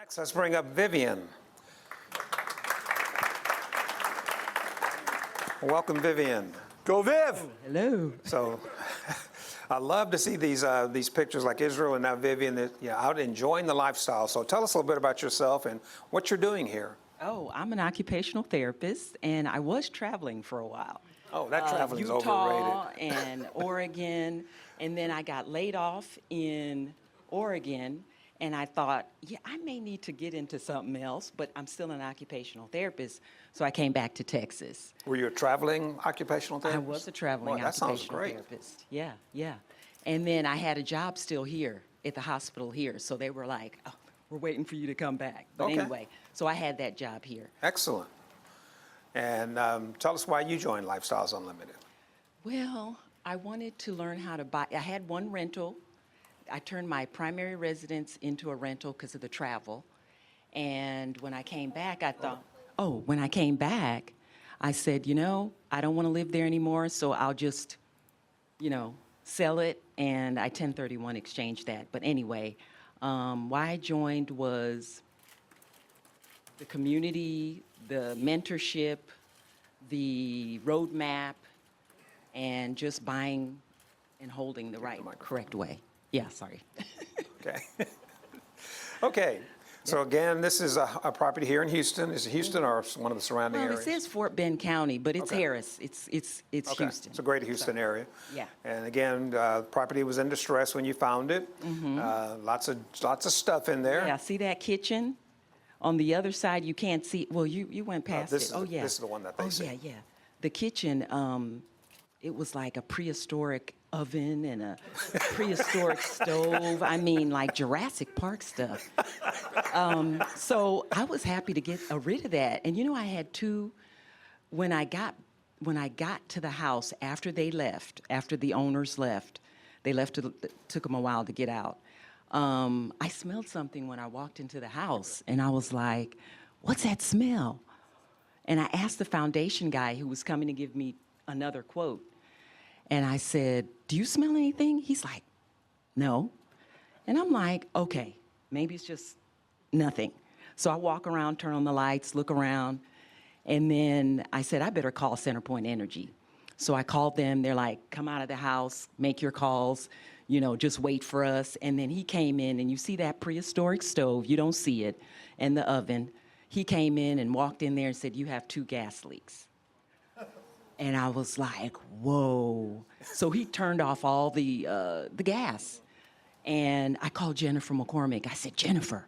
Next, let's bring up Vivian. Welcome, Vivian. Go Viv! Hello. So, I love to see these pictures like Israel and now Vivian, that, out enjoying the lifestyle. So tell us a little bit about yourself and what you're doing here. Oh, I'm an occupational therapist, and I was traveling for a while. Oh, that traveling's Utah overrated. and Oregon, and then I got laid off in Oregon, and I thought, yeah, I may need to get into something else, but I'm still an occupational therapist, so I came back to Texas. Were you a traveling occupational I therapist? was a traveling Boy, that sounds occupational great. therapist. Yeah, yeah. And then I had a job still here at the hospital here, so they were like, oh, we're waiting for you to come back. But Okay. anyway, so I had that job here. Excellent. And tell us why you joined Lifestyles Unlimited. Well, I wanted to learn how to buy. I had one rental. I turned my primary residence into a rental because of the travel. And when I came back, I thought, when I came back, I said, I don't want to live there anymore, so I'll just, sell it. And I 1031 exchanged that. But anyway, why I joined was the community, the mentorship, the roadmap, and just buying and holding the correct way. Yeah, sorry. Okay. Okay. So again, this is a property here in Houston. Is it Houston or one of the surrounding Well, areas? it says Fort Bend County, but it's Okay. Harris. It's Okay. Houston. It's a great Houston area. Yeah. And again, property was in distress when you found it. Lots of stuff in there. Yeah, see that kitchen? On the other side, you can't see. Well, you went past this it. is this is the one that they see. Oh, yeah. The kitchen, it was like a prehistoric oven and a prehistoric stove. I mean, like Jurassic Park stuff. So I was happy to get rid of that. And I had two. When I got to the house after they left, after the owners left, they left. Took them a while to get out. I smelled something when I walked into the house, and I was like, "What's that smell?" And I asked the foundation guy who was coming to give me another quote. And I said, "Do you smell anything?" He's like, "No." And I'm like, okay, maybe it's just nothing. So I walk around, turn on the lights, look around. And then I said, I better call Centerpoint Energy. So I called them. They're like, come out of the house, make your calls, just wait for us. And then he came in, and you see that prehistoric stove, you don't see it, and the oven. He came in and walked in there and said, you have 2 gas leaks. And I was like, whoa. So he turned off all the gas. And I called Jennifer McCormick. I said, Jennifer,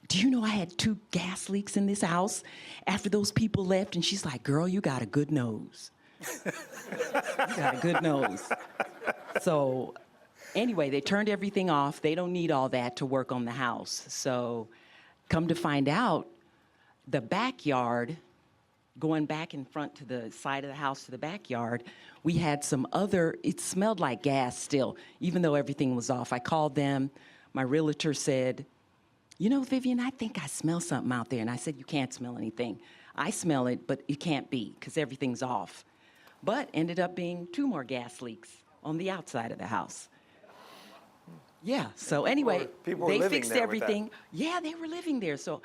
do you know I had 2 gas leaks in this house after those people left? And she's like, girl, you got a good nose. You got a good nose. So anyway, they turned everything off. They don't need all that to work on the house. So come to find out, the backyard, going back in front to the side of the house to the backyard, we had it smelled like gas still, even though everything was off. I called them. My realtor said, Vivian, I think I smell something out there. And I said, you can't smell anything. I smell it, but it can't be because everything's off. But ended up being 2 more gas leaks on the outside of the house. Yeah, so anyway, People were they living fixed there with that. everything. Yeah, they were living there, so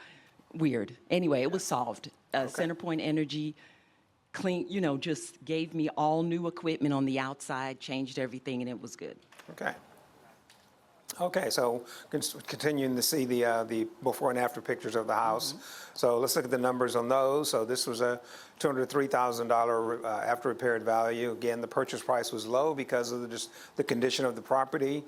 weird. Anyway, it was solved. Centerpoint Energy just gave me all new equipment on the outside, changed everything, and it was good. Okay. Okay, so continuing to see the before and after pictures of the house. So let's look at the numbers on those. So this was a $203,000 after repaired value. Again, the purchase price was low because of just the condition of the property,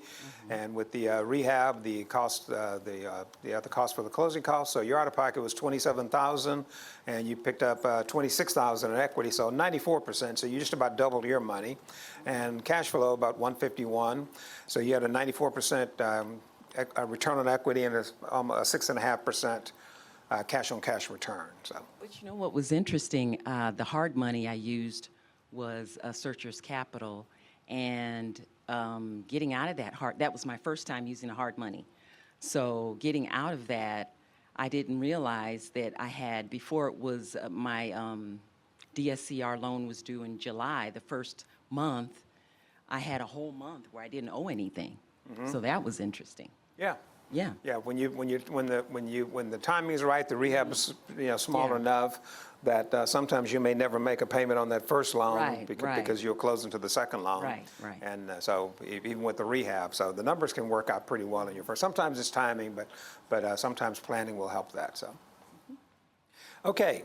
and with the rehab, the cost, the cost for the closing costs. So your out of pocket was $27,000, and you picked up $26,000 in equity, so 94%. So you just about doubled your money, and cash flow about $151,000. So you had a 94% a return on equity and a 6.5% cash-on-cash return. So. But you know what was interesting? The hard money I used was Searcher's Capital, and getting out of that was my first time using the hard money. So getting out of that, I didn't realize that I had, before it was my DSCR loan was due in July, the first month, I had a whole month where I didn't owe anything. So that was interesting. Yeah. Yeah. Yeah, when the timing is right, the rehab is, small Yeah. enough that sometimes you may never make a payment on that first loan Right, right. because you'll close into the second loan. Right, right. And so even with the rehab, so the numbers can work out pretty well in your first. Sometimes it's timing, but sometimes planning will help that. So, okay,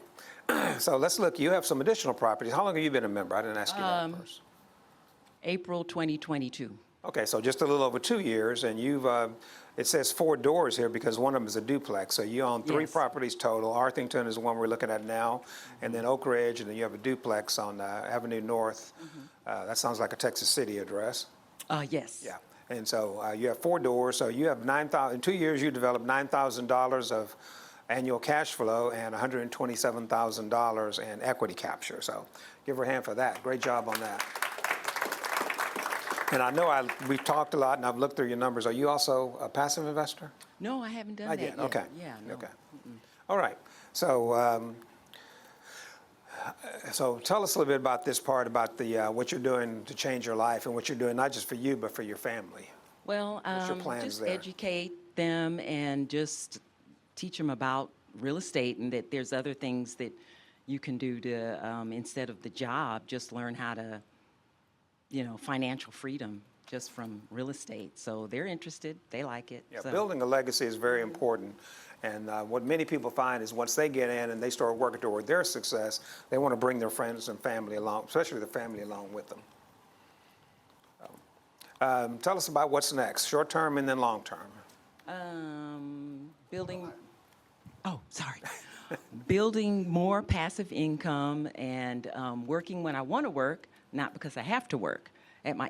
so let's look. You have some additional properties. How long have you been a member? I didn't ask you that first. April 2022. Okay, so just a little over 2 years, and you've, it says 4 doors here because one of them is a duplex. So you own 3 Yes. properties total. Arthington is the one we're looking at now, and then Oak Ridge, and then you have a duplex on Avenue North. That sounds like a Texas City address. Yes. Yeah, and so you have 4 doors, so you have 9,000, in 2 years you developed $9,000 of annual cash flow and $127,000 in equity capture. So give her a hand for that. Great job on that. And I know we've talked a lot, and I've looked through your numbers. Are you also a passive investor? No, I haven't done Not that yet. yet. Okay. Yeah, no. Okay. All right. So, so tell us a little bit about this part about the what you're doing to change your life and what you're doing not just for you but for your family. Well, What's your plans just there? educate them and just teach them about real estate and that there's other things that you can do to, instead of the job, just learn how to, financial freedom just from real estate. So they're interested. They like it. Yeah, So, building a legacy is very important. And what many people find is once they get in and they start working toward their success, they want to bring their friends and family along, especially the family along with them. Tell us about what's next, short term and then long term. building, oh, sorry. Building more passive income and working when I want to work, not because I have to work.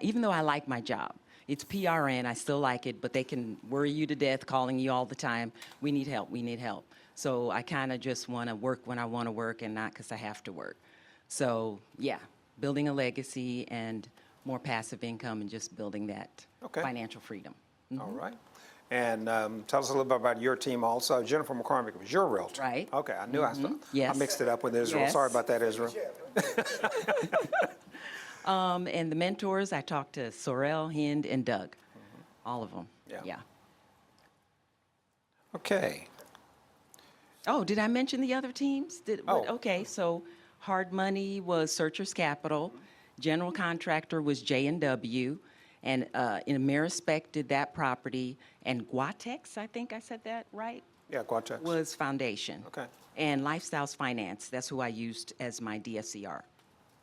Even though I like my job. It's PRN, I still like it, but they can worry you to death calling you all the time. We need help, we need help. So I kind of just want to work when I want to work and not because I have to work. So yeah, building a legacy and more passive income and just building that Okay. financial freedom. All right. And tell us a little bit about your team also. Jennifer McCormick was your realtor. Right. Okay, I knew I Yes. mixed it up with Israel. Yes. Sorry about that, Israel. And the mentors, I talked to Sorrel, Hind, and Doug. All of them. Yeah. Okay. Oh, did I mention the other teams? Oh. Okay, so Hard Money was Searchers Capital. General contractor was J&W. And Amerispec did that property. And Guatex, I think I said that right, Yeah, Quatex. was Foundation. Okay. And Lifestyles Finance, that's who I used as my DSCR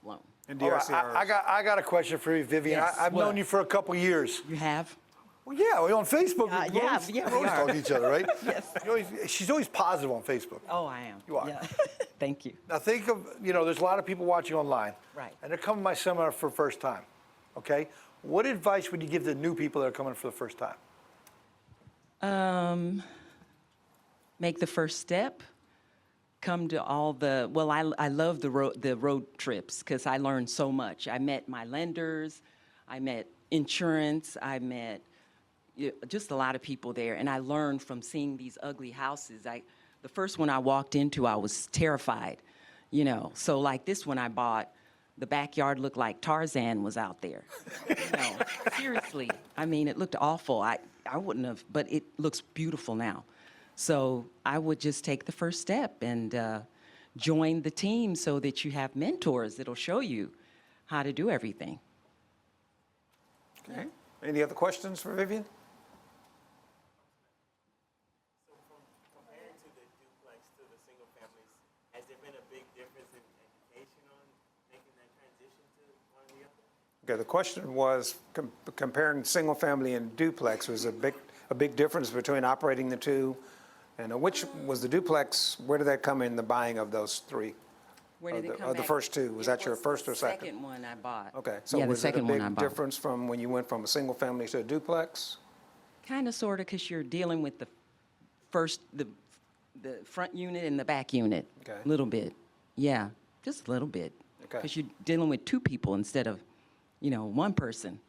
loan. And All right, DRCR. I got a question for you, Vivian. Yes, I've what? known you for a couple years. You have? Well, yeah, we're on Facebook. Yeah, we we're always are. talking to each other, right? Yes. She's always positive on Facebook. Oh, I am. You are. Yeah. Thank you. Now think of, there's a lot of people watching online. Right. And they're coming to my seminar for the first time, okay? What advice would you give the new people that are coming for the first time? Make the first step. Come to all the, well, I love the road trips because I learned so much. I met my lenders, I met insurance, I met just a lot of people there, and I learned from seeing these ugly houses. The first one I walked into, I was terrified, So like this one I bought, the backyard looked like Tarzan was out there. Seriously. I mean, it looked awful. I wouldn't have, but it looks beautiful now. So I would just take the first step and join the team so that you have mentors that'll show you how to do everything. Okay. Any other questions for Vivian? So from comparing to the duplex to the single families, has there been a big difference in education on making that transition to one or the other? Okay, the question was comparing single family and duplex was a big difference between operating the two. And which was the duplex? Where did that come in the buying of those 3? Where did it come Or the back? first 2? Was It that your first or second? Second one I bought. Okay, so Yeah, the was it a second one I big bought. difference from when you went from a single family to a duplex? Kind of, sort of, because you're dealing with the front unit and the back unit. Okay. A little bit. Yeah, just a little bit. Okay. Because you're dealing with 2 people instead of, one person.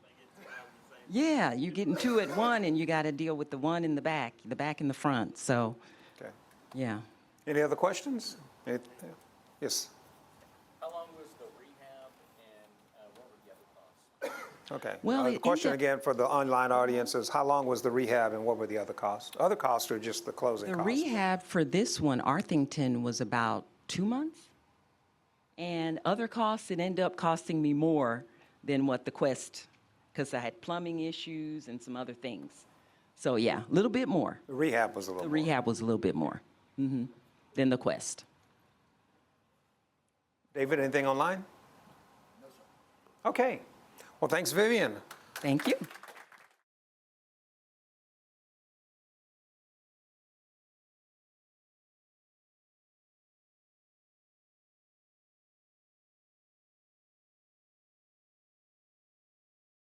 Yeah, you're getting 2 at one, and you got to deal with the one in the back and the front. So, Okay. yeah. Any other questions? Yes. How long was the rehab and what were the other costs? Okay. Well, The question again for the online audience is, how long was the rehab and what were the other costs? Other costs are just the closing The costs. rehab for this one, Arthington, was about 2 months. And other costs, it ended up costing me more than what the Quest, because I had plumbing issues and some other things. So yeah, a little bit more. The rehab was a The little more. rehab was a little bit more than the Quest. David, anything online? No, sir. Okay. Well, thanks, Vivian. Thank you.